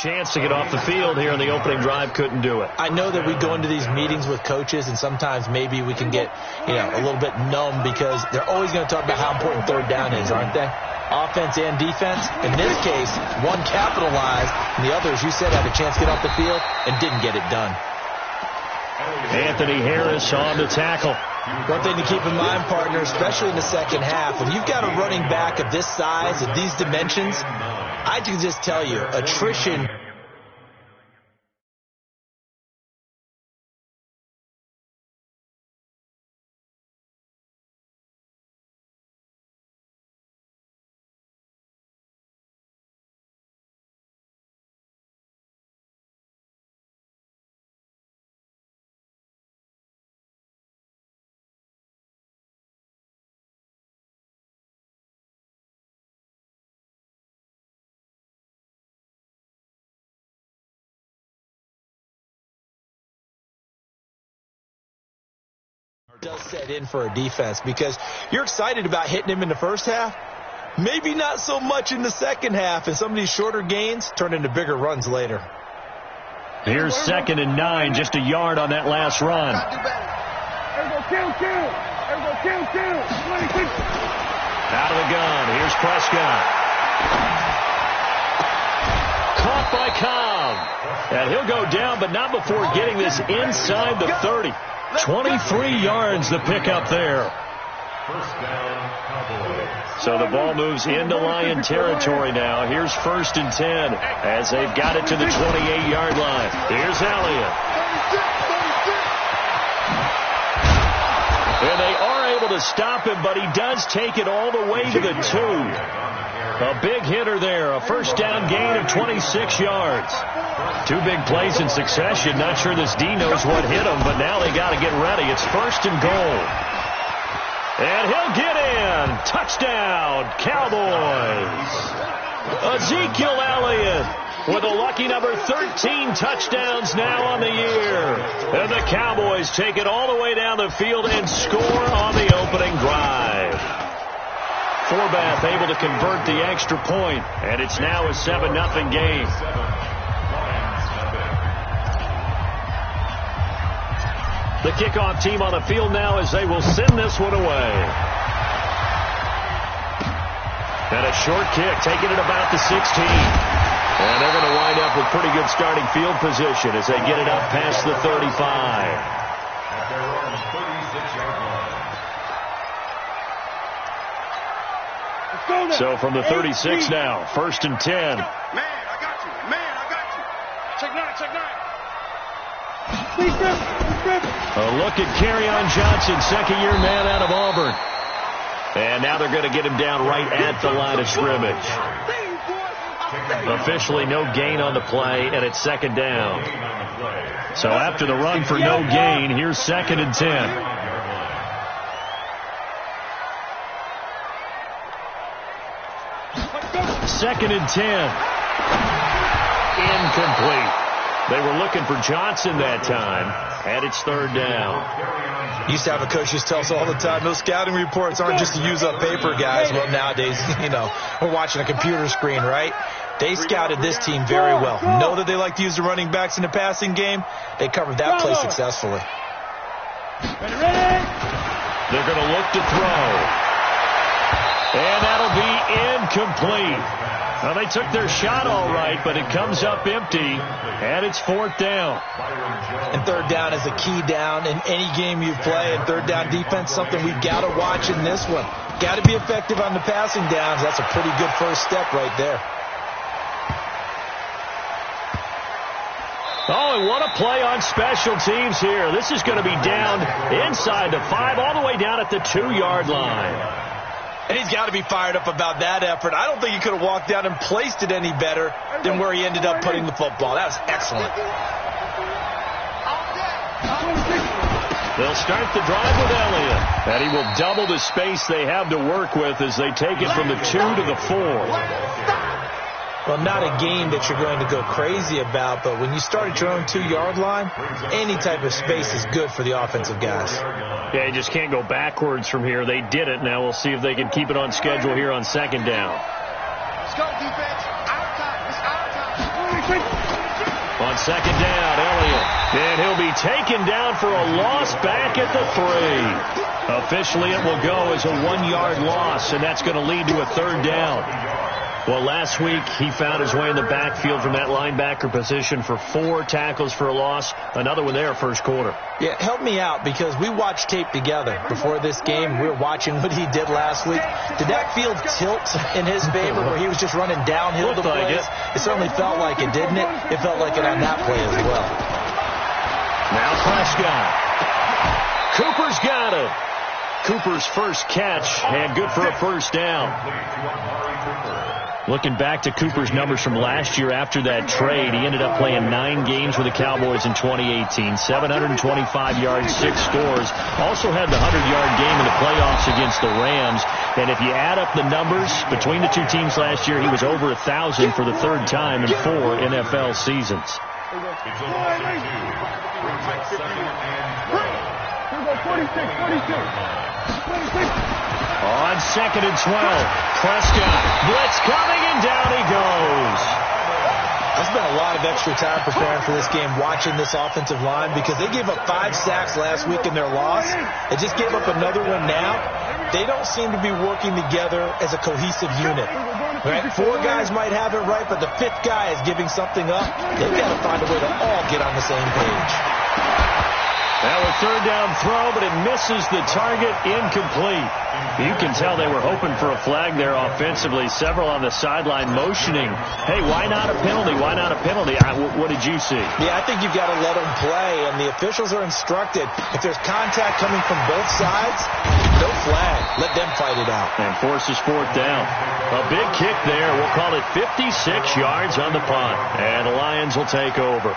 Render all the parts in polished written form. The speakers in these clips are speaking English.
chance to get off the field here in the opening drive, couldn't do it. I know that we go into these meetings with coaches, and sometimes maybe we can get, a little bit numb because they're always going to talk about how important third down is, aren't they? Offense and defense. In this case, one capitalized, and the others, you said, had a chance to get off the field and didn't get it done. Anthony Harris on the tackle. One thing to keep in mind, partner, especially in the second half, when you've got a running back of this size, of these dimensions, I can just tell you, attrition does set in for a defense because you're excited about hitting him in the first half. Maybe not so much in the second half, and some of these shorter gains turn into bigger runs later. Here's 2nd and 9, just a yard on that last run. Out of the gun, here's Prescott. Caught by Cobb. And he'll go down, but not before getting this inside the 30. 23 yards the pickup there. So the ball moves into Lion territory now. Here's 1st and 10 as they've got it to the 28-yard line. Here's Elliott. And they are able to stop him, but he does take it all the way to the 2. A big hitter there, a first down gain of 26 yards. 2 big plays in succession. Not sure this D knows what hit him, but now they got to get ready. It's 1st and goal. And he'll get in. Touchdown, Cowboys. Ezekiel Elliott with a lucky number 13 touchdowns now on the year. And the Cowboys take it all the way down the field and score on the opening drive. Forbath able to convert the extra point, and it's now a 7-0 game. The kickoff team on the field now as they will send this one away. And a short kick, taking it about the 16. And they're going to wind up with pretty good starting field position as they get it up past the 35. So from the 36 now, 1st and 10. Man, I got you. Man, I got you. Check 9, check 9. A look at Kerryon Johnson, second-year man out of Auburn. And now they're going to get him down right at the line of scrimmage. Officially no gain on the play, and it's 2nd down. So after the run for no gain, here's 2nd and 10. 2nd and 10. Incomplete. They were looking for Johnson that time, and it's 3rd down. Used to have a coach just tell us all the time, those scouting reports aren't just to use up paper, guys. Well, nowadays, we're watching a computer screen, right? They scouted this team very well. Know that they like to use the running backs in the passing game. They covered that play successfully. They're going to look to throw. And that'll be incomplete. Well, they took their shot all right, but it comes up empty, and it's 4th down. And 3rd down is a key down in any game you play, and 3rd down defense, something we've got to watch in this one. Got to be effective on the passing downs. That's a pretty good first step right there. Oh, and what a play on special teams here. This is going to be down inside the 5, all the way down at the 2-yard line. And he's got to be fired up about that effort. I don't think he could have walked down and placed it any better than where he ended up putting the football. That was excellent. They'll start the drive with Elliott. And he will double the space they have to work with as they take it from the 2 to the 4. Well, not a game that you're going to go crazy about, but when you start at your own 2-yard line, any type of space is good for the offensive guys. Yeah, you just can't go backwards from here. They did it. Now we'll see if they can keep it on schedule here on 2nd down. Let's go, defense. Our time. It's our time. On second down, Elliott. And he'll be taken down for a loss back at the 3. Officially, it will go as a 1-yard loss, and that's going to lead to a third down. Well, last week, he found his way in the backfield from that linebacker position for 4 tackles for a loss. Another one there, first quarter. Yeah, help me out, because we watched tape together before this game. We were watching what he did last week. Did that field tilt in his favor where he was just running downhill to plays? It certainly felt like it, didn't it? It felt like it on that play as well. Now Prescott. Cooper's got it. Cooper's first catch, and good for a first down. Looking back to Cooper's numbers from last year after that trade, he ended up playing 9 games with the Cowboys in 2018. 725 yards, 6 scores. Also had the 100-yard game in the playoffs against the Rams. And if you add up the numbers between the two teams last year, he was over 1,000 for the 3rd time in 4 NFL seasons. On 2nd and 12, Prescott, blitz coming, and down he goes. I spent a lot of extra time preparing for this game, watching this offensive line, because they gave up 5 sacks last week in their loss. They just gave up another one now. They don't seem to be working together as a cohesive unit. Right? 4 guys might have it right, but the 5th guy is giving something up. They've got to find a way to all get on the same page. Now a 3rd down throw, but it misses the target, incomplete. You can tell they were hoping for a flag there offensively. Several on the sideline motioning, hey, why not a penalty? Why not a penalty? What did you see? Yeah, I think you've got to let them play, and the officials are instructed. If there's contact coming from both sides, no flag. Let them fight it out. And forces 4th down. A big kick there. We'll call it 56 yards on the punt. And the Lions will take over.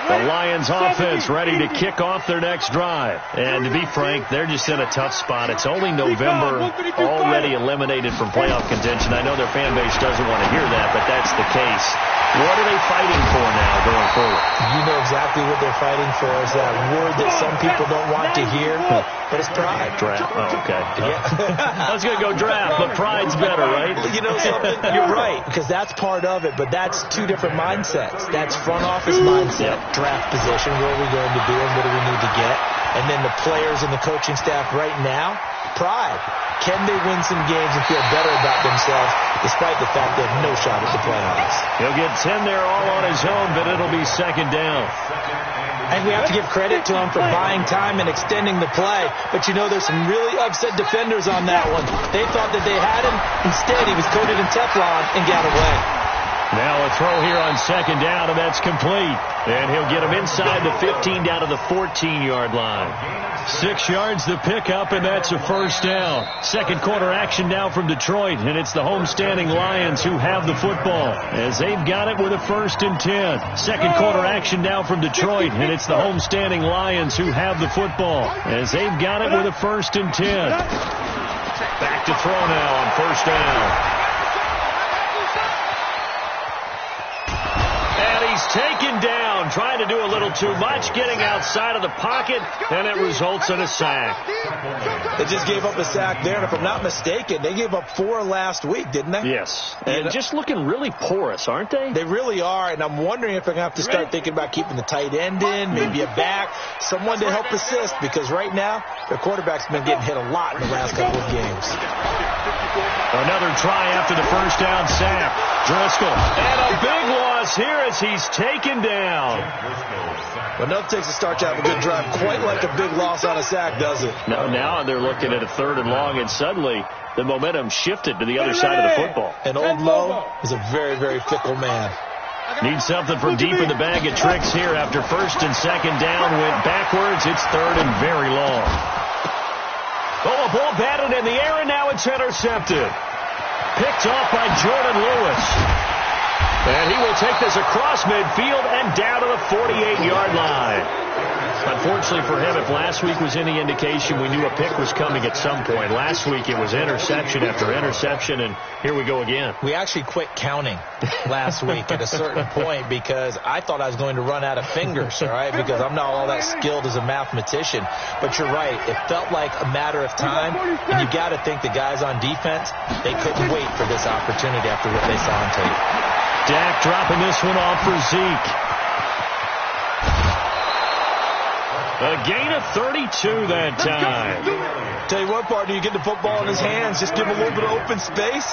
The Lions offense ready to kick off their next drive. And to be frank, they're just in a tough spot. It's only November, already eliminated from playoff contention. I know their fan base doesn't want to hear that, but that's the case. What are they fighting for now going forward? You know exactly what they're fighting for. Is that word that some people don't want to hear, but it's pride. Draft. Oh, okay. Yeah. I was going to go draft, but pride's better, right? You know something? You're right, because that's part of it, but that's 2 different mindsets. That's front office mindset, draft position, where are we going to be and what do we need to get? And then the players and the coaching staff right now, pride. Can they win some games and feel better about themselves despite the fact they have no shot at the playoffs? He'll get 10 there all on his own, but it'll be 2nd down. And we have to give credit to him for buying time and extending the play. But, you know, there's some really upset defenders on that one. They thought that they had him. Instead, he was coated in Teflon and got away. Now a throw here on 2nd down, and that's complete. And he'll get him inside the 15 down to the 14-yard line. 6 yards the pickup, and that's a first down. 2nd quarter action now from Detroit, and it's the homestanding Lions who have the football as they've got it with a 1st and 10. 2nd quarter action now from Detroit, and it's the homestanding Lions who have the football as they've got it with a 1st and 10. Back to throw now on 1st down. He's taken down, trying to do a little too much, getting outside of the pocket, and it results in a sack. They just gave up a sack there, and if I'm not mistaken, they gave up 4 last week, didn't they? Yes, and just looking really porous, aren't they? They really are, and I'm wondering if they're going to have to start thinking about keeping the tight end in, maybe a back, someone to help assist, because right now, their quarterback's been getting hit a lot in the last couple of games. Another try after the 1st down sack. Driscoll. And a big loss here as he's taken down. Well, nothing takes a start to have a good drive quite like a big loss on a sack, does it? No, now they're looking at a 3rd and long, and suddenly the momentum shifted to the other side of the football. And Old Mo is a very, very fickle man. Need something from deep in the bag of tricks here after 1st and 2nd down. Went backwards. It's 3rd and very long. Oh, a ball batted in the air, and now it's intercepted. Picked off by Jordan Lewis. And he will take this across midfield and down to the 48-yard line. Unfortunately for him, if last week was any indication, we knew a pick was coming at some point. Last week it was interception after interception, and here we go again. We actually quit counting last week at a certain point because I thought I was going to run out of fingers, all right, because I'm not all that skilled as a mathematician. But you're right. It felt like a matter of time, and you got to think the guys on defense, they couldn't wait for this opportunity after what they saw on tape. Dak dropping this one off for Zeke. A gain of 32 that time. Tell you what, partner, you get the football in his hands, just give him a little bit of open space.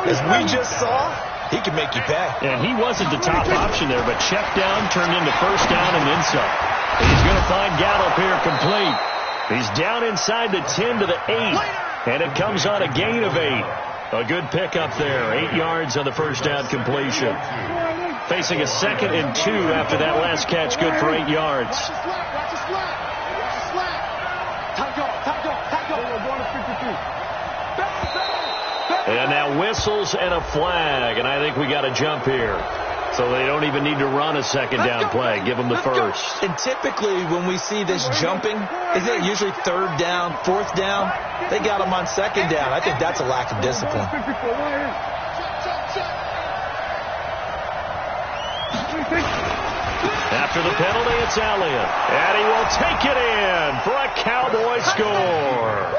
As we just saw, he can make you pay. And he wasn't the top option there, but check down turned into first down and then some. He's going to find Gallup here complete. He's down inside the 10 to the 8, and it comes on a gain of 8. A good pickup there, 8 yards on the first down completion. Facing a 2nd and 2 after that last catch, good for 8 yards. And now whistles and a flag, and I think we got to jump here. So they don't even need to run a second down play. Give them the first. And typically when we see this jumping, isn't it usually 3rd down, 4th down? They got them on 2nd down. I think that's a lack of discipline. After the penalty, it's Elliott. And he will take it in for a Cowboy score.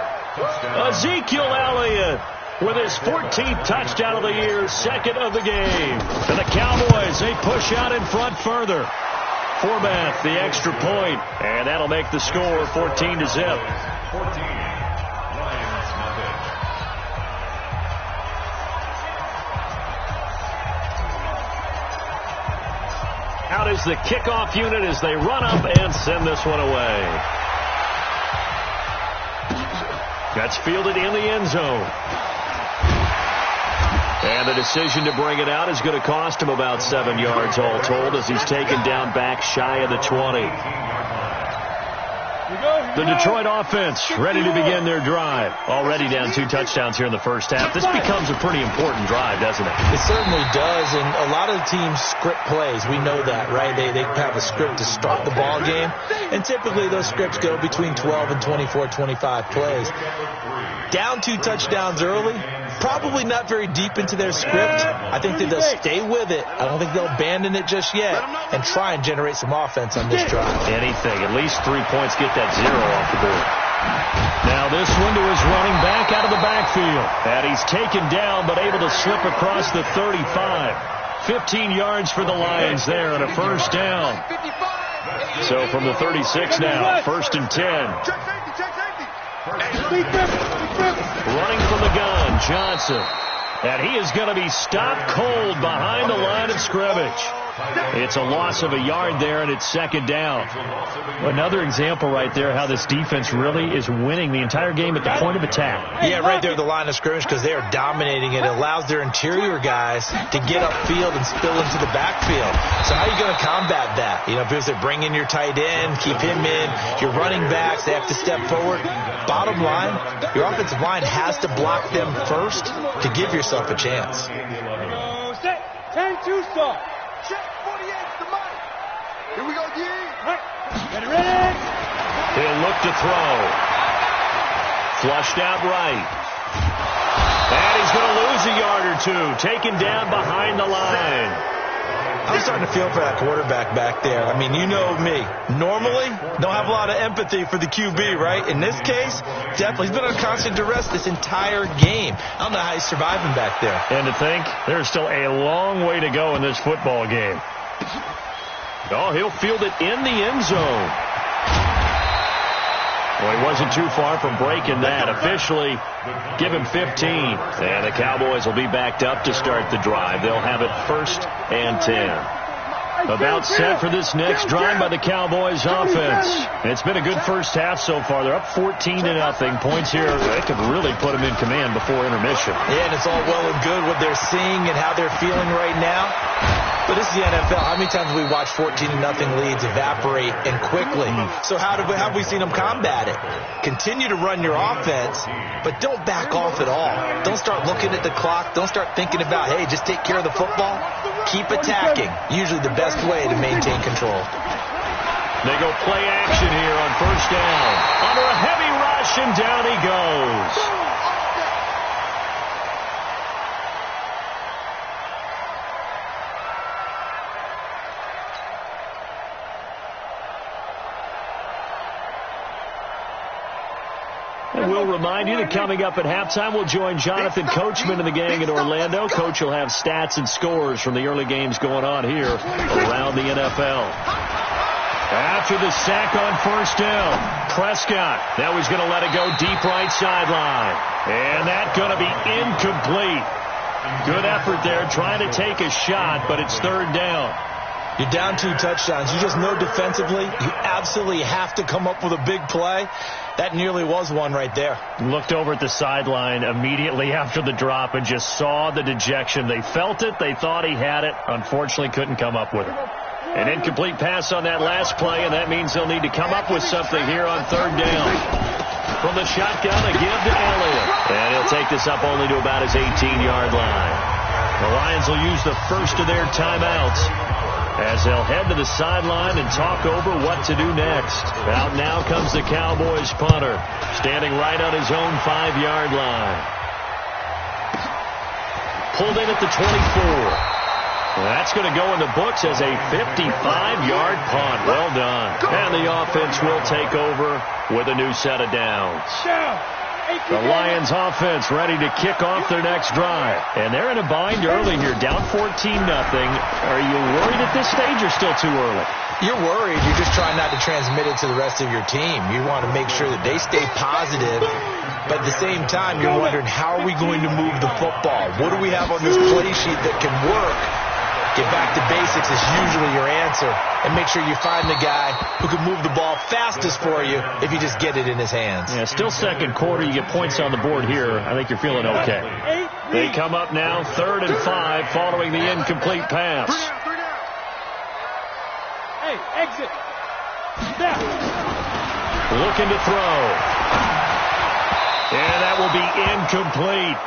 Ezekiel Elliott with his 14th touchdown of the year, 2nd of the game. And the Cowboys, they push out in front further. Forbath, the extra point, and that'll make the score 14-0. Out is the kickoff unit as they run up and send this one away. That's fielded in the end zone. And the decision to bring it out is going to cost him about 7 yards all told as he's taken down back shy of the 20. The Detroit offense ready to begin their drive. Already down 2 touchdowns here in the first half. This becomes a pretty important drive, doesn't it? It certainly does, and a lot of the teams script plays. We know that, right? They have a script to start the ball game, and typically those scripts go between 12 and 24, 25 plays. Down 2 touchdowns early, probably not very deep into their script. I think that they'll stay with it. I don't think they'll abandon it just yet and try and generate some offense on this drive. Anything. At least 3 points. Get that 0 off the board. Now this one to his running back out of the backfield. And he's taken down but able to slip across the 35. 15 yards for the Lions there and a first down. So from the 36 now, 1st and 10. Running from the gun, Johnson. And he is going to be stopped cold behind the line of scrimmage. It's a loss of a yard there, and it's 2nd down. Another example right there how this defense really is winning the entire game at the point of attack. Yeah, right there at the line of scrimmage because they are dominating it. It allows their interior guys to get upfield and spill into the backfield. So how are you going to combat that? You know, because they bring in your tight end, keep him in. Your running backs, they have to step forward. Bottom line, your offensive line has to block them first to give yourself a chance. 10-2 stop. Check 48, the mic. Here we go, D. Get ready. He'll look to throw. Flushed out right. And he's going to lose a yard or 2. Taken down behind the line. I'm starting to feel for that quarterback back there. I mean, you know me. Normally, don't have a lot of empathy for the QB, right? In this case, definitely. He's been on constant duress this entire game. I don't know how he's surviving back there. And to think, there's still a long way to go in this football game. Oh, he'll field it in the end zone. Well, he wasn't too far from breaking that. Officially, give him 15. And the Cowboys will be backed up to start the drive. They'll have it 1st and 10. About set for this next drive by the Cowboys offense. It's been a good first half so far. They're up 14-0. Points here, they could really put them in command before intermission. Yeah, and it's all well and good what they're seeing and how they're feeling right now. But this is the NFL. How many times have we watched 14-0 leads evaporate and quickly? So how have we seen them combat it? Continue to run your offense, but don't back off at all. Don't start looking at the clock. Don't start thinking about, hey, just take care of the football. keep attacking. Usually the best way to maintain control. They go play action here on first down. Under a heavy rush, and down he goes. And we'll remind you that coming up at halftime, we'll join Jonathan Coachman and the gang in Orlando. Coach will have stats and scores from the early games going on here around the NFL. After the sack on first down, Prescott. Now he's going to let it go deep right sideline. And that's going to be incomplete. Good effort there trying to take a shot, but it's third down. You're down 2 touchdowns. You just know defensively you absolutely have to come up with a big play. That nearly was one right there. Looked over at the sideline immediately after the drop and just saw the dejection. They felt it. They thought he had it. Unfortunately, couldn't come up with it. An incomplete pass on that last play, and that means they'll need to come up with something here on third down. From the shotgun, a give to Elliott. And he'll take this up only to about his 18-yard line. The Lions will use the first of their timeouts as they'll head to the sideline and talk over what to do next. Out now comes the Cowboys punter, standing right on his own 5-yard line. Pulled in at the 24. That's going to go in the books as a 55-yard punt. Well done. And the offense will take over with a new set of downs. The Lions offense ready to kick off their next drive. And they're in a bind early here, down 14-0. Are you worried at this stage or still too early? You're worried. You're just trying not to transmit it to the rest of your team. You want to make sure that they stay positive. But at the same time, you're wondering, how are we going to move the football? What do we have on this play sheet that can work? Get back to basics is usually your answer. And make sure you find the guy who can move the ball fastest for you if you just get it in his hands. Yeah, still second quarter. You get points on the board here. I think you're feeling okay. They come up now, 3rd and 5, following the incomplete pass. Hey, exit. Looking to throw. And that will be incomplete.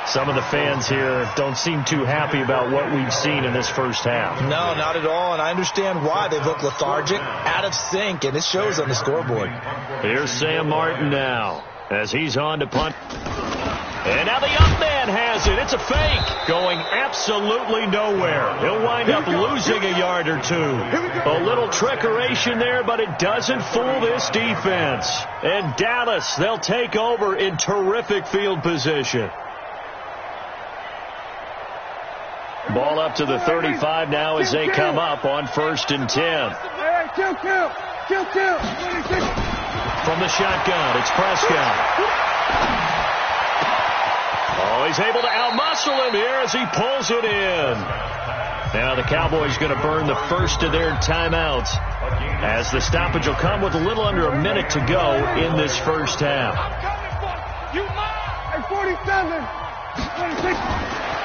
Some of the fans here don't seem too happy about what we've seen in this first half. No, not at all, and I understand why. They look lethargic, out of sync, and it shows on the scoreboard. Here's Sam Martin now as he's on to punt. And now the young man has it. It's a fake going absolutely nowhere. He'll wind up losing a yard or two. A little trickeration there, but it doesn't fool this defense. And Dallas, they'll take over in terrific field position. Ball up to the 35 now as they come up on 1st and 10. From the shotgun, it's Prescott. Oh, he's able to outmuscle him here as he pulls it in. Now the Cowboys going to burn the first of their timeouts as the stoppage will come with a little under a minute to go in this first half. 47.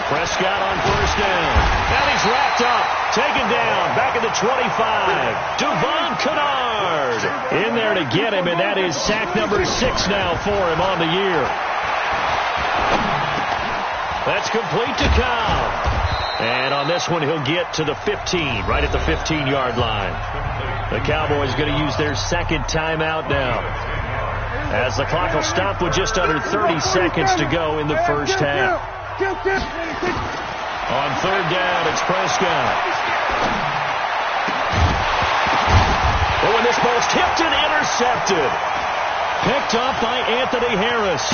Prescott on first down. Now he's wrapped up. Taken down. Back at the 25. Devon Kennard in there to get him, and that is sack number 6 now for him on the year. That's complete to Cobb. And on this one, he'll get to the 15, right at the 15-yard line. The Cowboys going to use their second timeout now, as the clock will stop with just under 30 seconds to go in the first half. On third down, it's Prescott. Oh, and this ball's tipped and intercepted. Picked up by Anthony Harris.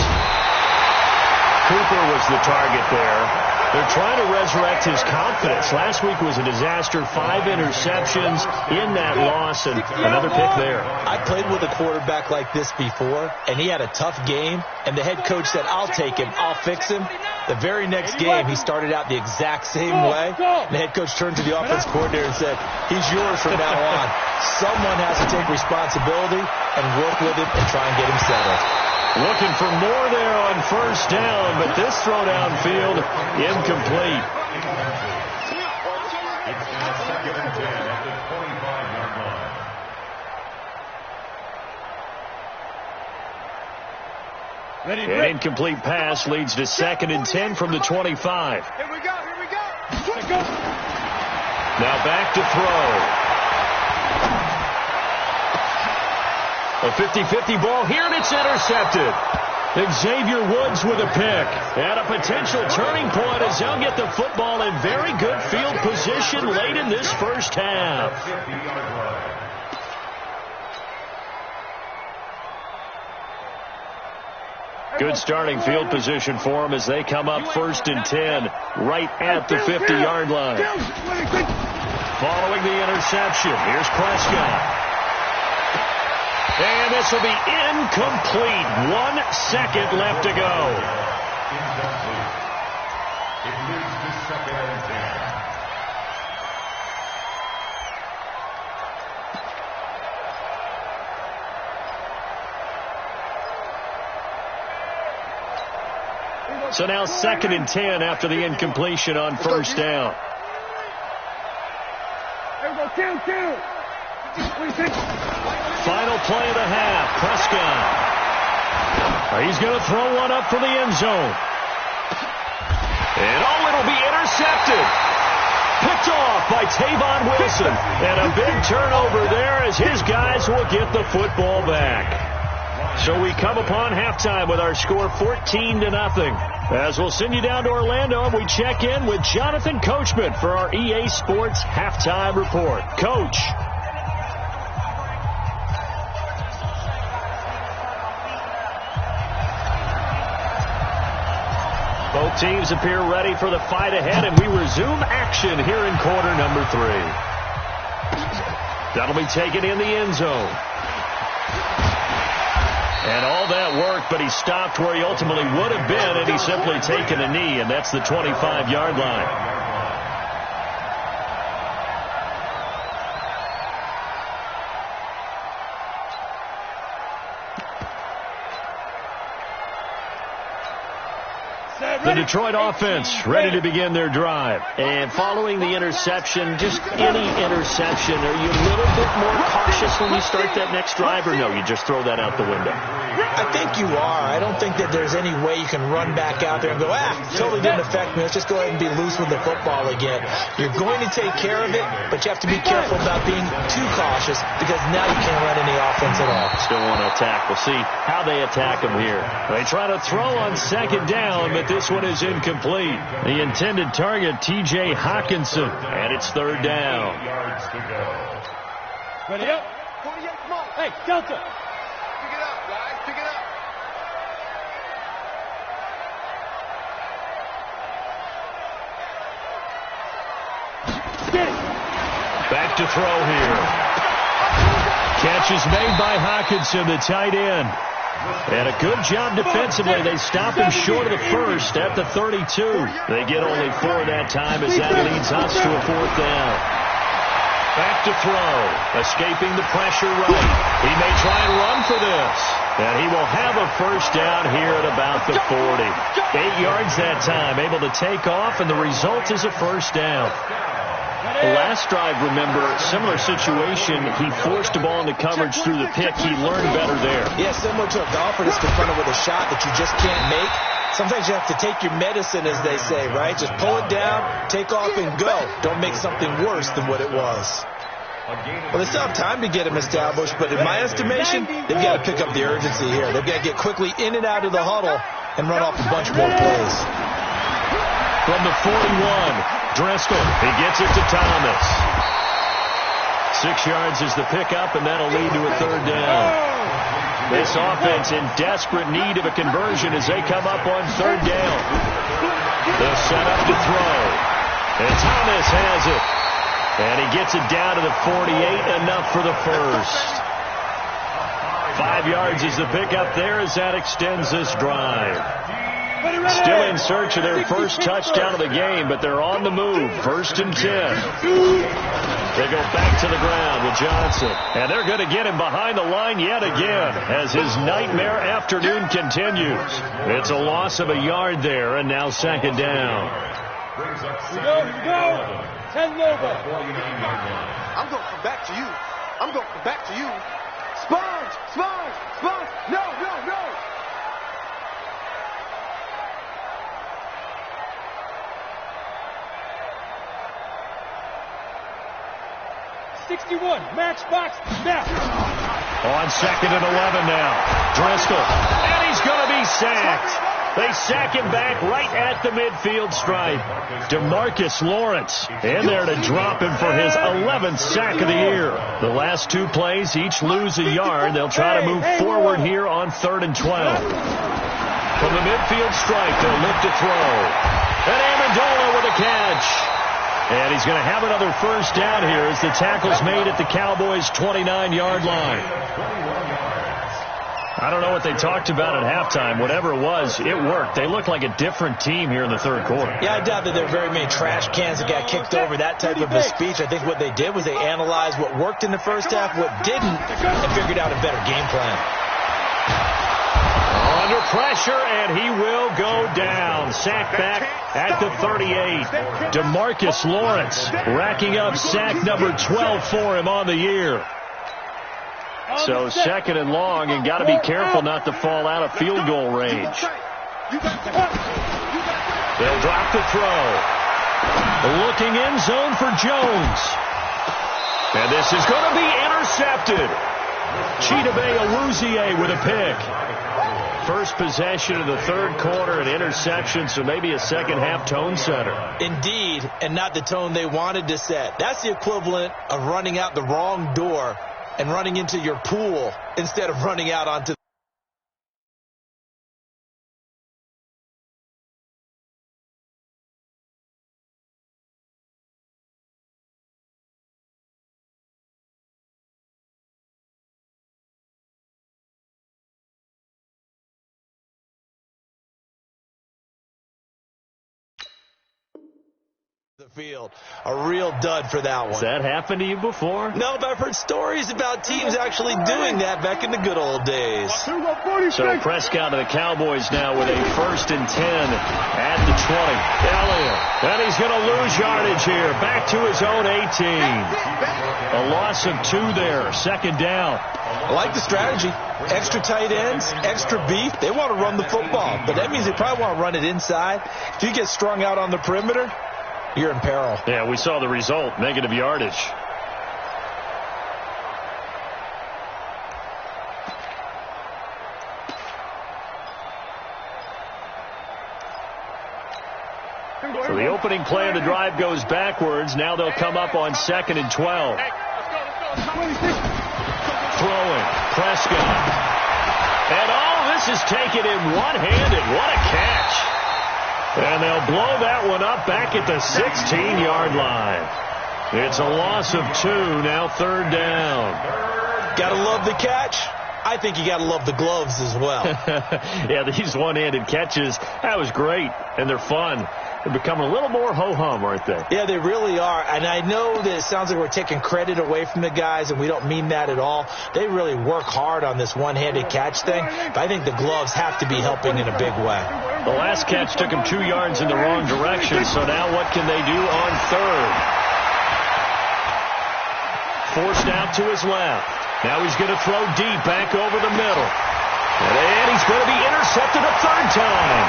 Cooper was the target there. They're trying to resurrect his confidence. Last week was a disaster. 5 interceptions in that loss, and another pick there. I played with a quarterback like this before, and he had a tough game, and the head coach said, I'll take him, I'll fix him. The very next game, he started out the exact same way. And the head coach turned to the offense coordinator and said, he's yours from now on. Someone has to take responsibility and work with him and try and get him settled. Looking for more there on first down, but this throw downfield incomplete. An incomplete pass leads to 2nd and 10 from the 25. Here we go. Now back to throw. A 50-50 ball here, and it's intercepted. Xavier Woods with a pick. And a potential turning point as they'll get the football in very good field position late in this first half. Good starting field position for them as they come up 1st and 10 right at the 50-yard line. Following the interception, here's Prescott. And this will be incomplete. 1 second left to go. Incomplete. It moves to 2nd and 10. So now 2nd and 10 after the incompletion on 1st down. Final play of the half. Prescott. He's going to throw one up for the end zone. And it'll be intercepted. Picked off by Tavon Wilson. And a big turnover there as his guys will get the football back. So we come upon halftime with our score 14-0. As we'll send you down to Orlando, and we check in with Jonathan Coachman for our EA Sports Halftime Report. Coach. Both teams appear ready for the fight ahead, and we resume action here in quarter number 3. That'll be taken in the end zone. And all that work, but he stopped where he ultimately would have been, and he's simply taken a knee, and that's the 25-yard line. The Detroit offense ready to begin their drive. And following the interception, just any interception, are you a little bit more cautious when you start that next drive, or no, you just throw that out the window? I think you are. I don't think that there's any way you can run back out there and go, totally didn't affect me. Let's just go ahead and be loose with the football again. You're going to take care of it, but you have to be careful about being too cautious because now you can't run any offense at all. Still want to attack. We'll see how they attack him here. They try to throw on 2nd down, but this one is incomplete. The intended target, T.J. Hawkinson, and it's 3rd down. Ready up. 48, come on. Hey, Delta. Pick it up, guys. Pick it up. Back to throw here. Catch is made by Hawkinson, the tight end. And a good job defensively. They stop him short of the first at the 32. They get only 4 that time as that leads us to a 4th down. Back to throw. Escaping the pressure right. He may try and run for this. And he will have a 1st down here at about the 40. 8 yards that time. Able to take off, and the result is a 1st down. The last drive, remember, similar situation. He forced the ball into coverage through the pick. He learned better there. Yeah, similar to a golfer that's confronted with a shot that you just can't make. Sometimes you have to take your medicine, as they say, right? Just pull it down, take off, and go. Don't make something worse than what it was. Well, they still have time to get him established, but in my estimation, they've got to pick up the urgency here. They've got to get quickly in and out of the huddle and run off a bunch more plays. From the 41. Driscoll, he gets it to Thomas. 6 yards is the pickup, and that'll lead to a 3rd down. This offense in desperate need of a conversion as they come up on 3rd down. They'll set up to throw. And Thomas has it. And he gets it down to the 48, enough for the first. 5 yards is the pickup there as that extends this drive. Still in search of their first touchdown of the game, but they're on the move. 1st and 10. They go back to the ground with Johnson. And they're going to get him behind the line yet again as his nightmare afternoon continues. It's a loss of a yard there, and now 2nd down. Here we go. 10 over. I'm going to come back to you. I'm going to come back to you. Sponge. No. 61, matchbox, snap. On 2nd and 11 now. Driscoll. And he's going to be sacked. They sack him back right at the midfield stripe. DeMarcus Lawrence in there to drop him for his 11th sack of the year. The last two plays each lose a yard. They'll try to move forward here on 3rd and 12. From the midfield stripe, they'll look to throw. And Amendola with a catch. And he's going to have another first down here as the tackle's made at the Cowboys' 29-yard line. I don't know what they talked about at halftime. Whatever it was, it worked. They looked like a different team here in the 3rd quarter. Yeah, I doubt that there are very many trash cans that got kicked over, that type of a speech. I think what they did was they analyzed what worked in the first half, what didn't, and figured out a better game plan. Under pressure, and he will go down. Sack back at the 38. DeMarcus Lawrence racking up sack number 12 for him on the year. So 2nd and long, and got to be careful not to fall out of field goal range. They'll drop the throw. Looking end zone for Jones. And this is going to be intercepted. Chidobe Awuzie with a pick. First possession of the 3rd quarter, an interception, so maybe a second-half tone setter. Indeed, and not the tone they wanted to set. That's the equivalent of running out the wrong door and running into your pool instead of running out onto the field. A real dud for that one. Has that happened to you before? No, but I've heard stories about teams actually doing that back in the good old days. So Prescott of the Cowboys now with a 1st and 10 at the 20. Elliott. And he's going to lose yardage here. Back to his own 18. A loss of 2 there. 2nd down. I like the strategy. Extra tight ends, extra beef. They want to run the football, but that means they probably want to run it inside. If you get strung out on the perimeter, you're in peril. Yeah, we saw the result. Negative yardage. So the opening play of the drive goes backwards. Now they'll come up on 2nd and 12. Throwing. Prescott. And this is taken in one-handed. What a catch. And they'll blow that one up back at the 16-yard line. It's a loss of 2, now 3rd down. Gotta love the catch. I think you gotta love the gloves as well. Yeah, these one-handed catches, that was great, and they're fun. They're becoming a little more ho-hum, aren't they? Yeah, they really are. And I know that it sounds like we're taking credit away from the guys, and we don't mean that at all. They really work hard on this one-handed catch thing, but I think the gloves have to be helping in a big way. The last catch took him 2 yards in the wrong direction, so now what can they do on 3rd? Forced out to his left. Now he's going to throw deep back over the middle. And he's going to be intercepted a 3rd time.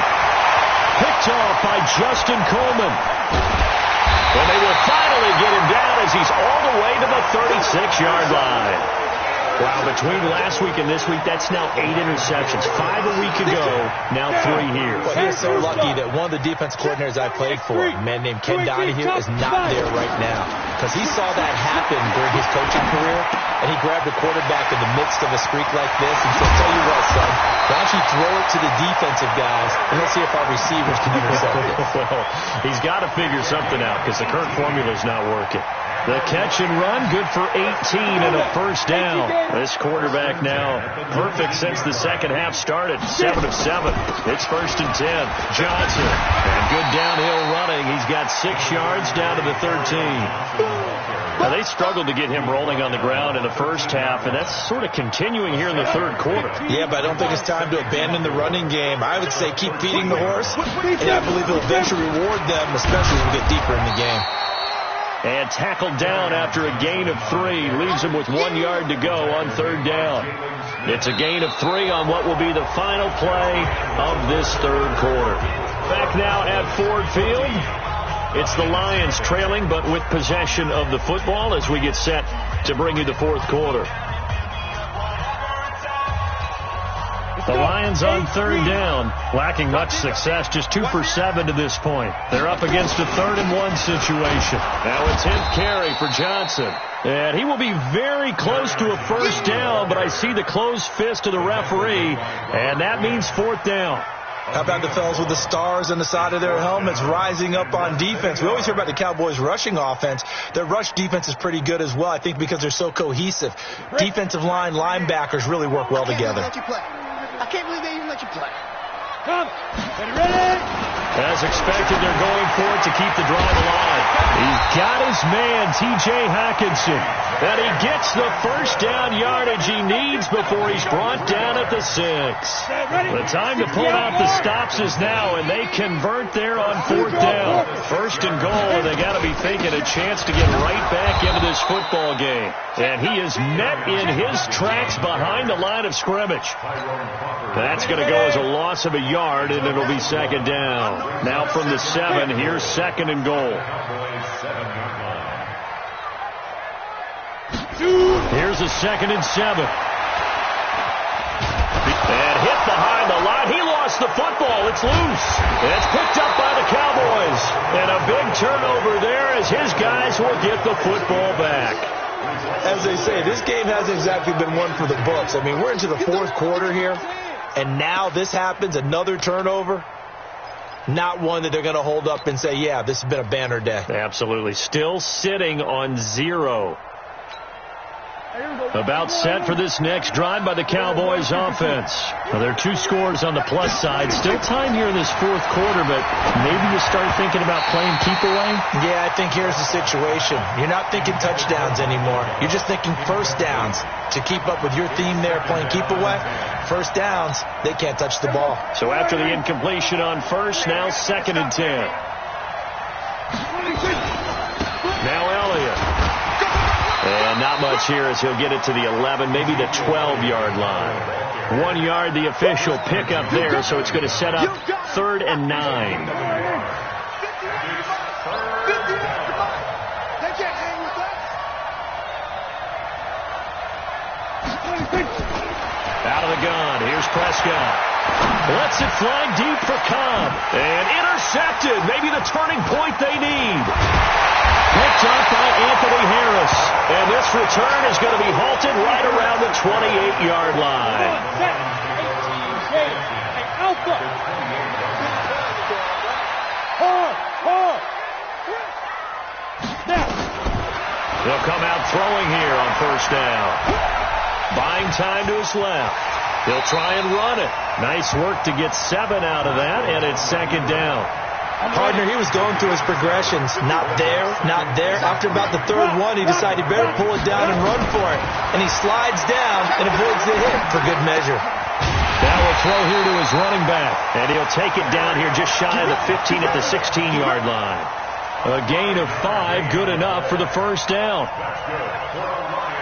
Picked off by Justin Coleman. And they will finally get him down as he's all the way to the 36-yard line. Wow, between last week and this week, that's now 8 interceptions. 5 a week ago, now 3 here. Well, he is so lucky that one of the defense coordinators I played for, a man named Ken Donahue, is not there right now. Because he saw that happen during his coaching career, and he grabbed the quarterback in the midst of a streak like this and said, tell you what, son, why don't you throw it to the defensive guys, and let's see if our receivers can intercept it. Well, he's got to figure something out because the current formula is not working. The catch and run, good for 18 and a 1st down. This quarterback now perfect since the second half started. 7 of 7. It's 1st and 10. Johnson. And good downhill running. He's got 6 yards down to the 13. Now, they struggled to get him rolling on the ground in the first half, and that's sort of continuing here in the 3rd quarter. Yeah, but I don't think it's time to abandon the running game. I would say keep feeding the horse, and I believe it'll eventually reward them, especially as we get deeper in the game. And tackled down after a gain of 3. Leaves him with 1 yard to go on 3rd down. It's a gain of 3 on what will be the final play of this 3rd quarter. Back now at Ford Field. It's the Lions trailing, but with possession of the football as we get set to bring you the fourth quarter. The Lions on third down, lacking much success, just 2 for 7 to this point. They're up against a 3rd-and-1 situation. Now a 10th carry for Johnson. And he will be very close to a first down, but I see the closed fist of the referee, and that means 4th down. How about the fellas with the stars on the side of their helmets rising up on defense? We always hear about the Cowboys' rushing offense. Their rush defense is pretty good as well, I think, because they're so cohesive. Defensive line, linebackers really work well together. I can't believe they even let you play. Come. Ready? As expected, they're going for it to keep the drive alive. He's got his man, T.J. Hockenson. And he gets the first down yardage he needs before he's brought down at the 6. The time to pull out the stops is now, and they convert there on 4th down. 1st and goal, and they got to be thinking a chance to get right back into this football game. And he is met in his tracks behind the line of scrimmage. That's going to go as a loss of a yard, and it'll be 2nd down. Now from the 7, here's 2nd and goal. Here's a 2nd and 7. And hit behind the line. He lost the football. It's loose. And it's picked up by the Cowboys. And a big turnover there as his guys will get the football back. As they say, this game hasn't exactly been one for the books. I mean, we're into the 4th quarter here, and now this happens, another turnover. Not one that they're going to hold up and say, yeah, this has been a banner day. Absolutely. Still sitting on 0. About set for this next drive by the Cowboys offense. Now, there are 2 scores on the plus side. Still time here in this 4th quarter, but maybe you start thinking about playing keep away? Yeah, I think here's the situation. You're not thinking touchdowns anymore. You're just thinking first downs. To keep up with your theme there, playing keep away, first downs, they can't touch the ball. So after the incompletion on 1st, now 2nd and 10. Now Elliott. And not much here as he'll get it to the 11, maybe the 12-yard line. 1 yard, the official pickup there, so it's going to set up 3rd and 9. Out of the gun, here's Prescott. Lets it fly deep for Cobb. And intercepted, maybe the turning point they need. Picked up by Anthony Harris. And this return is going to be halted right around the 28-yard line. He'll come out throwing here on 1st down. Buying time to his left. He'll try and run it. Nice work to get 7 out of that, and it's 2nd down. Partner, he was going through his progressions. Not there, not there. After about the 3rd one, he decided he better pull it down and run for it. And he slides down and avoids the hit for good measure. Now we'll throw here to his running back. And he'll take it down here just shy of the 15 at the 16-yard line. A gain of 5, good enough for the 1st down.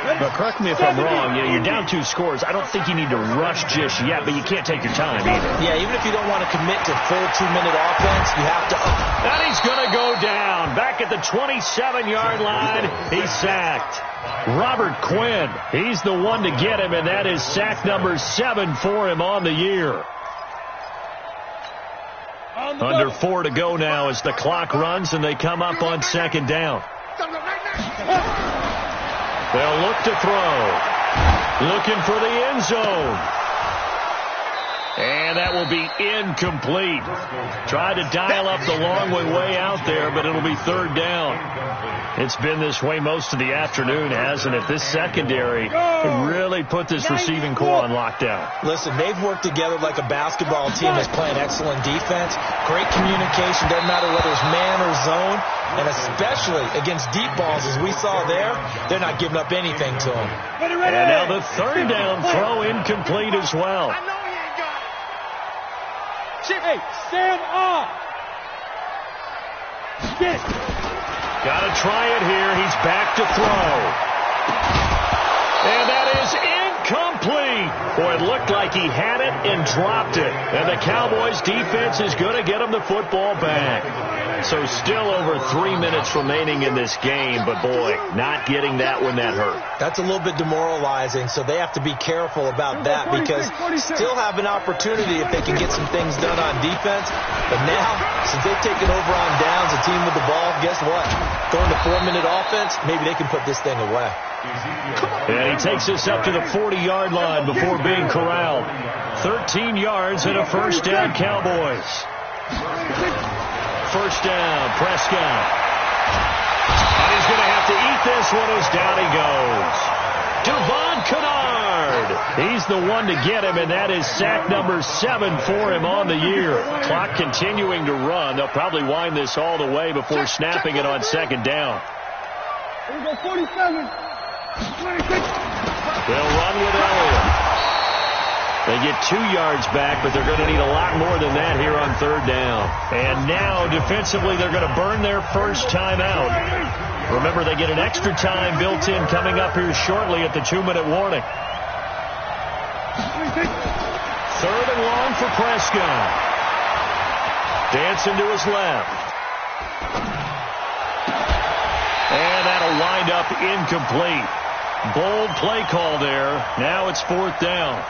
But correct me if I'm wrong, you're down 2 scores. I don't think you need to rush just yet, but you can't take your time either. Yeah, even if you don't want to commit to full 2-minute offense, you have to. And he's going to go down. Back at the 27-yard line, he's sacked. Robert Quinn, he's the one to get him, and that is sack number 7 for him on the year. Under 4 to go now as the clock runs, and they come up on 2nd down. They'll look to throw. Looking for the end zone. And that will be incomplete. Tried to dial up the long way out there, but it'll be 3rd down. It's been this way most of the afternoon, hasn't it? This secondary really put this receiving corps on lockdown. Listen, they've worked together like a basketball team that's playing excellent defense. Great communication, doesn't matter whether it's man or zone. And especially against deep balls, as we saw there, they're not giving up anything to them. And now the 3rd down throw incomplete as well. Hey, stand up. Get it. Got to try it here. He's back to throw. And that is incomplete. Boy, it looked like like he had it and dropped it. And the Cowboys defense is going to get him the football back. So still over 3 minutes remaining in this game, but boy, not getting that when that hurt. That's a little bit demoralizing, so they have to be careful about that because still have an opportunity if they can get some things done on defense. But now, since they've taken over on downs, a team with the ball, guess what? Going to 4-minute offense, maybe they can put this thing away. And he takes us up to the 40-yard line before being corralled. 13 yards and a first down, Cowboys. First down, Prescott. And he's going to have to eat this one as down he goes. Devon Kennard. He's the one to get him, and that is sack number 7 for him on the year. Clock continuing to run. They'll probably wind this all the way before snapping it on second down. Here we go, 47. 26. They'll run with Elliott. They get 2 yards back, but they're going to need a lot more than that here on third down. And now, defensively, they're going to burn their first time out. Remember, they get an extra time built in coming up here shortly at the 2-minute warning. 3rd and long for Prescott. Dancing to his left. And that'll wind up incomplete. Bold play call there. Now it's 4th down.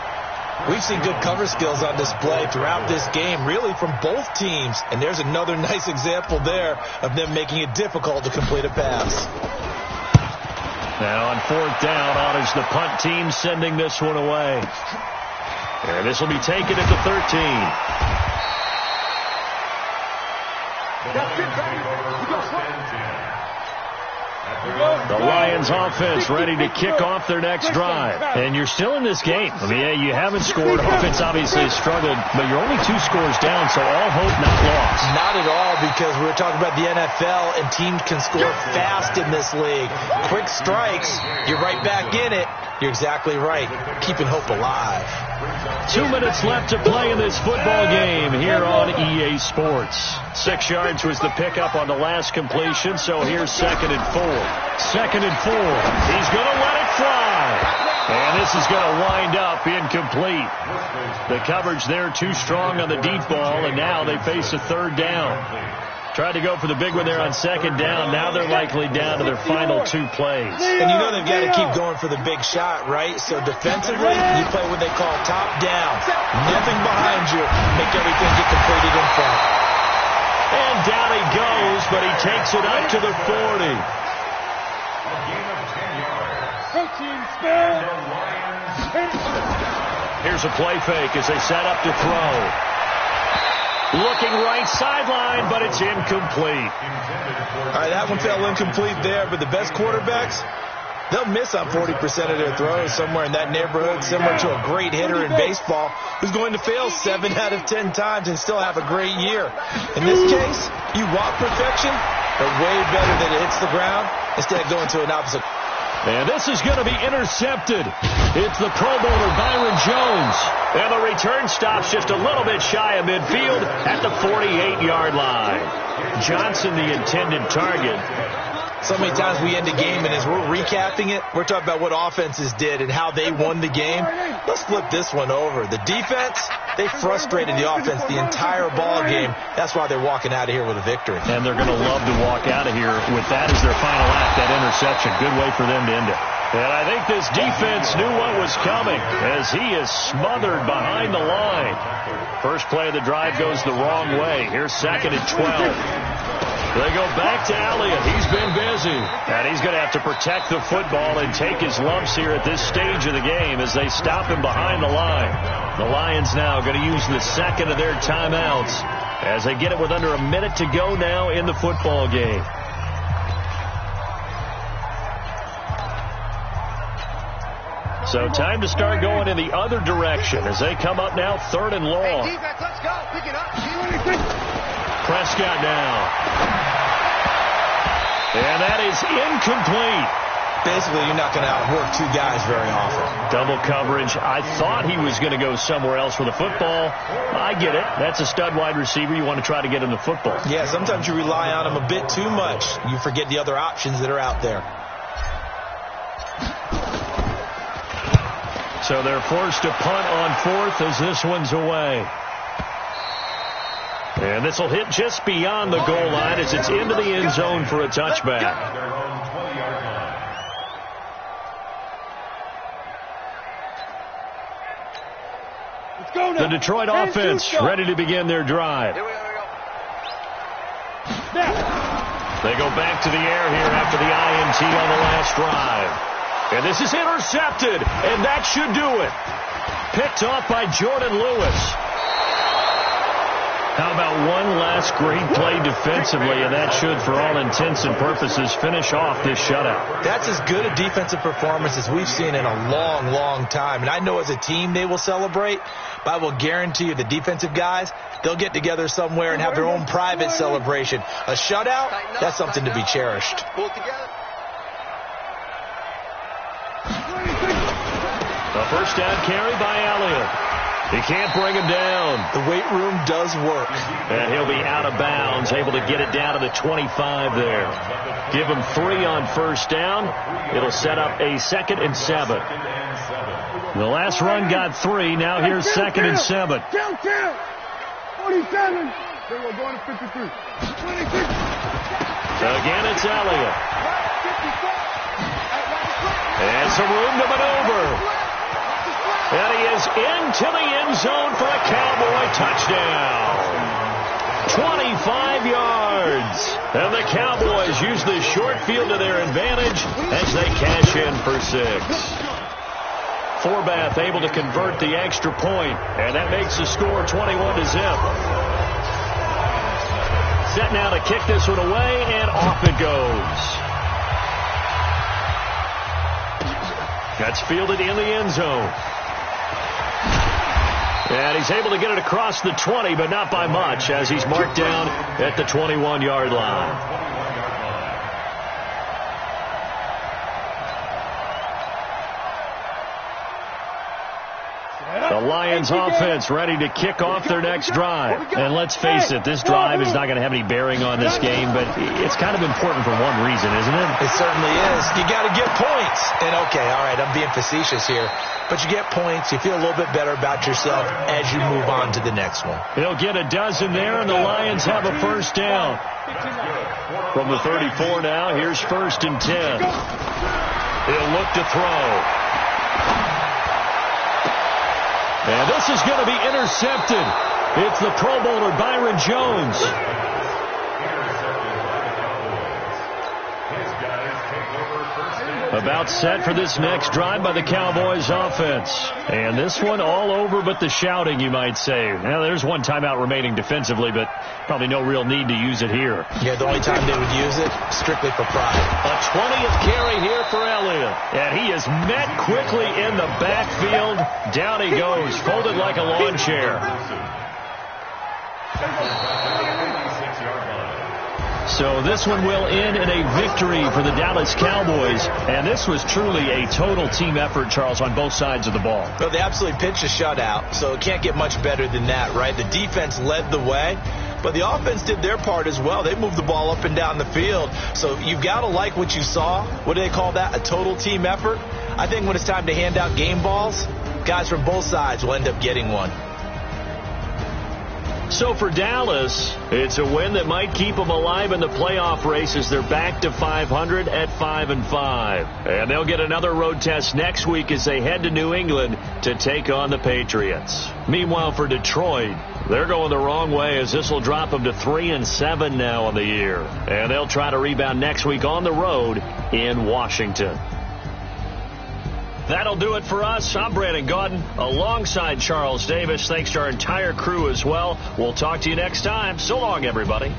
We've seen good cover skills on display throughout this game, really from both teams. And there's another nice example there of them making it difficult to complete a pass. Now on 4th down, honors the punt team sending this one away. And this will be taken at the 13. The Lions offense ready to kick off their next drive. And you're still in this game. I mean, yeah, you haven't scored. Offense obviously has struggled, but you're only 2 scores down, so all hope not lost. Not at all, because we were talking about the NFL, and teams can score fast in this league. Quick strikes, you're right back in it. You're exactly right. Keeping hope alive. 2 minutes left to play in this football game here on EA Sports. 6 yards was the pickup on the last completion, so here's 2nd and 4. 2nd and 4. He's going to let it fly. And this is going to wind up incomplete. The coverage there too strong on the deep ball, and now they face a 3rd down. Tried to go for the big one there on 2nd down. Now they're likely down to their final 2 plays. And you know they've got to keep going for the big shot, right? So defensively, you play what they call top down. Nothing behind you. Make everything get completed in front. And down he goes, but he takes it up to the 40. Here's a play fake as they set up to throw. Looking right sideline, but it's incomplete. All right, that one fell incomplete there, but the best quarterbacks, they'll miss on 40% of their throws somewhere in that neighborhood, similar to a great hitter in baseball who's going to fail 7 out of 10 times and still have a great year. In this case, you want perfection, but way better that it hits the ground instead of going to an opposite. And this is going to be intercepted. It's the Pro Bowler Byron Jones. And the return stops just a little bit shy of midfield at the 48-yard line. Johnson, the intended target. So many times we end a game, and as we're recapping it, we're talking about what offenses did and how they won the game. Let's flip this one over. The defense, they frustrated the offense the entire ball game. That's why they're walking out of here with a victory. And they're going to love to walk out of here with that as their final act, that interception. Good way for them to end it. And I think this defense knew what was coming as he is smothered behind the line. First play of the drive goes the wrong way. Here's 2nd and 12. They go back to Elliott. He's been busy. And he's going to have to protect the football and take his lumps here at this stage of the game as they stop him behind the line. The Lions now going to use the 2nd of their timeouts as they get it with under a minute to go now in the football game. So time to start going in the other direction as they come up now 3rd and long. Hey, defense, let's go. Pick it up. Prescott now. And that is incomplete. Basically, you're not going to outwork 2 guys very often. Double coverage. I thought he was going to go somewhere else with the football. I get it. That's a stud wide receiver. You want to try to get him the football. Yeah, sometimes you rely on him a bit too much. You forget the other options that are out there. So they're forced to punt on 4th as this one's away. And this will hit just beyond the goal line as it's into the end zone for a touchback. The Detroit offense ready to begin their drive. They go back to the air here after the INT on the last drive. And this is intercepted, and that should do it. Picked off by Jordan Lewis. How about one last great play defensively, and that should, for all intents and purposes, finish off this shutout. That's as good a defensive performance as we've seen in a long, long time. And I know as a team they will celebrate, but I will guarantee you the defensive guys, they'll get together somewhere and have their own private celebration. A shutout, that's something to be cherished. A first down carry by Elliott. He can't bring him down. The weight room does work. And he'll be out of bounds, able to get it down to the 25 there. Give him 3 on first down. It'll set up a 2nd and 7. The last run got 3. Now here's 2nd and 7. 47. Then we're going to 53. 26. Again, it's Elliott. And some room to maneuver. And he is into the end zone for a Cowboy touchdown. 25 yards. And the Cowboys use the short field to their advantage as they cash in for 6. Forbath able to convert the extra point, and that makes the score 21-0. Set now to kick this one away, and off it goes. That's fielded in the end zone. And he's able to get it across the 20, but not by much, as he's marked down at the 21-yard line. The Lions offense ready to kick off their next drive. And let's face it, this drive is not going to have any bearing on this game, but it's kind of important for one reason, isn't it? It certainly is. You got to get points. And okay, all right, I'm being facetious here, but you get points, you feel a little bit better about yourself as you move on to the next one. He'll get a dozen there, and the Lions have a first down. From the 34 now, here's 1st and 10. He'll look to throw. And this is going to be intercepted. It's the Pro Bowler Byron Jones. About set for this next drive by the Cowboys offense. And this one all over but the shouting, you might say. Now, there's one timeout remaining defensively, but probably no real need to use it here. Yeah, the only time they would use it, strictly for pride. A 20th carry here for Elliott. And he is met quickly in the backfield. Down he goes, folded like a lawn chair. So this one will end in a victory for the Dallas Cowboys. And this was truly a total team effort, Charles, on both sides of the ball. Well, they absolutely pitched a shutout, so it can't get much better than that, right? The defense led the way, but the offense did their part as well. They moved the ball up and down the field. So you've got to like what you saw. What do they call that? A total team effort? I think when it's time to hand out game balls, guys from both sides will end up getting one. So for Dallas, it's a win that might keep them alive in the playoff race as they're back to 500 at 5-5. And they'll get another road test next week as they head to New England to take on the Patriots. Meanwhile, for Detroit, they're going the wrong way as this will drop them to 3-7 now on the year. And they'll try to rebound next week on the road in Washington. That'll do it for us. I'm Brandon Gaudin alongside Charles Davis. Thanks to our entire crew as well. We'll talk to you next time. So long, everybody.